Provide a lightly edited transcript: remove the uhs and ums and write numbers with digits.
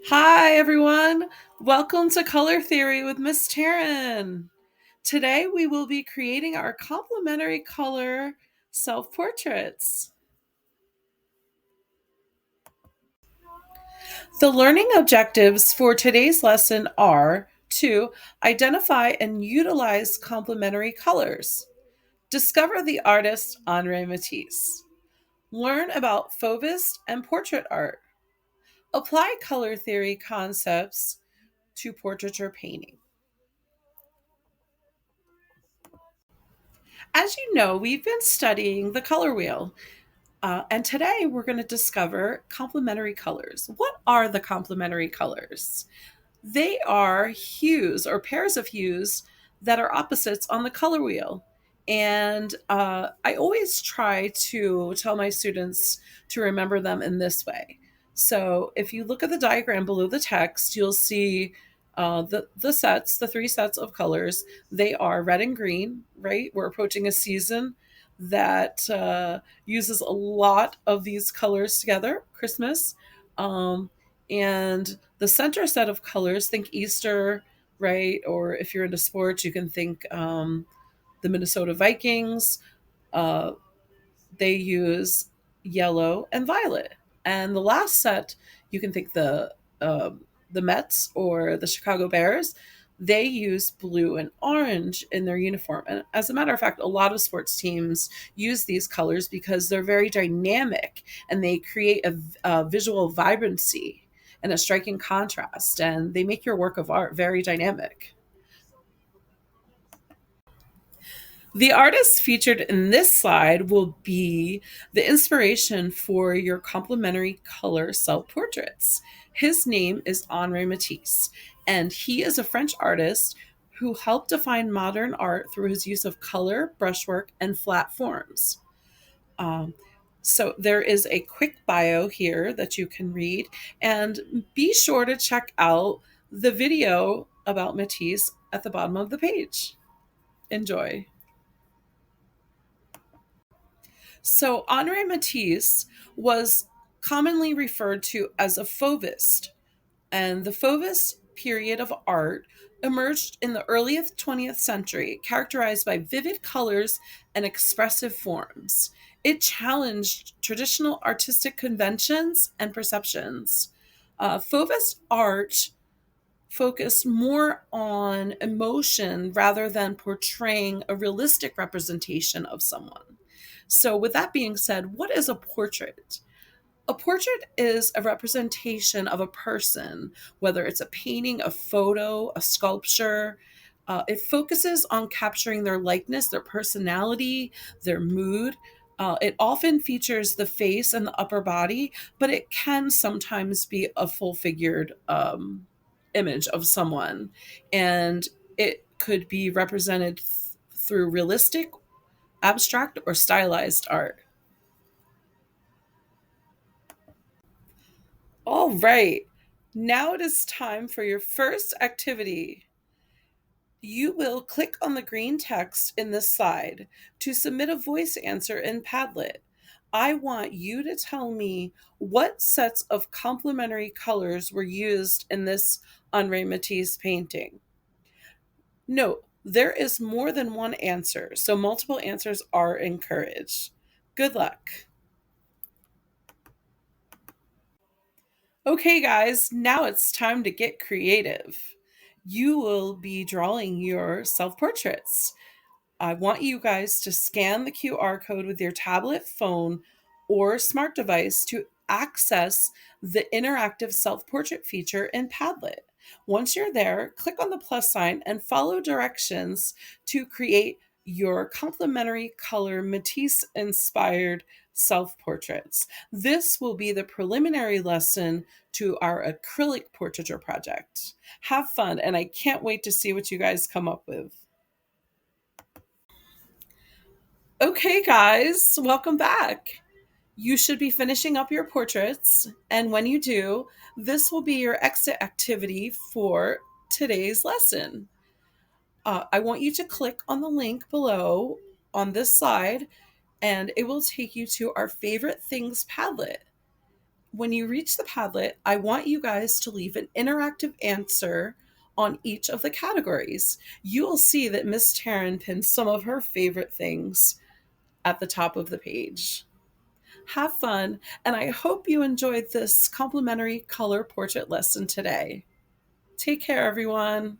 Hi, everyone. Welcome to Color Theory with Miss Taryn. Today, we will be creating our complementary color self portraits. The learning objectives for today's lesson are to identify and utilize complementary colors, discover the artist Henri Matisse, learn about Fauvist and portrait art, apply color theory concepts to portraiture painting. As you know, we've been studying the color wheel, and today we're going to discover complementary colors. What are the complementary colors? They are hues or pairs of hues that are opposites on the color wheel. And I always try to tell my students to remember them in this way. So if you look at the diagram below the text, you'll see the three sets of colors. They are red and green, right? We're approaching a season that uses a lot of these colors together, Christmas. And the center set of colors, think Easter, right? Or if you're into sports, you can think the Minnesota Vikings. Uh, they use yellow and violet. And the last set, you can think the Mets or the Chicago Bears. They use blue and orange in their uniform. And as a matter of fact, a lot of sports teams use these colors because they're very dynamic and they create a visual vibrancy and a striking contrast. And they make your work of art very dynamic. The artist featured in this slide will be the inspiration for your complementary color self portraits. His name is Henri Matisse, and he is a French artist who helped define modern art through his use of color, brushwork, and flat forms. Um, so there is a quick bio here that you can read, and be sure to check out the video about Matisse at the bottom of the page. Enjoy. So Henri Matisse was commonly referred to as a Fauvist, and the Fauvist period of art emerged in the early 20th century, characterized by vivid colors and expressive forms. It challenged traditional artistic conventions and perceptions. Fauvist art focused more on emotion rather than portraying a realistic representation of someone. So, with that being said, what is a portrait? A portrait is a representation of a person, whether it's a painting, a photo, a sculpture. It focuses on capturing their likeness, their personality, their mood. It often features the face and the upper body, but it can sometimes be a full figured image of someone. And it could be represented through realistic, abstract, or stylized art. All right. Now it is time for your first activity. You will click on the green text in this slide to submit a voice answer in Padlet. I want you to tell me what sets of complementary colors were used in this Henri Matisse painting. Note, there is more than one answer, so multiple answers are encouraged. Good luck. Okay, guys, now it's time to get creative. You will be drawing your self portraits. I want you guys to scan the QR code with your tablet, phone, or smart device to access the interactive self portrait feature in Padlet. Once you're there, click on the plus sign and follow directions to create your complementary color Matisse inspired self portraits. This will be the preliminary lesson to our acrylic portraiture project. Have fun, and I can't wait to see what you guys come up with. Okay, guys, welcome back. You should be finishing up your portraits, and when you do, this will be your exit activity for today's lesson. I want you to click on the link below on this slide, and it will take you to our favorite things Padlet. When you reach the Padlet, I want you guys to leave an interactive answer on each of the categories. You will see that Miss Taryn pinned some of her favorite things at the top of the page. Have fun, and I hope you enjoyed this complimentary color portrait lesson today. Take care, everyone.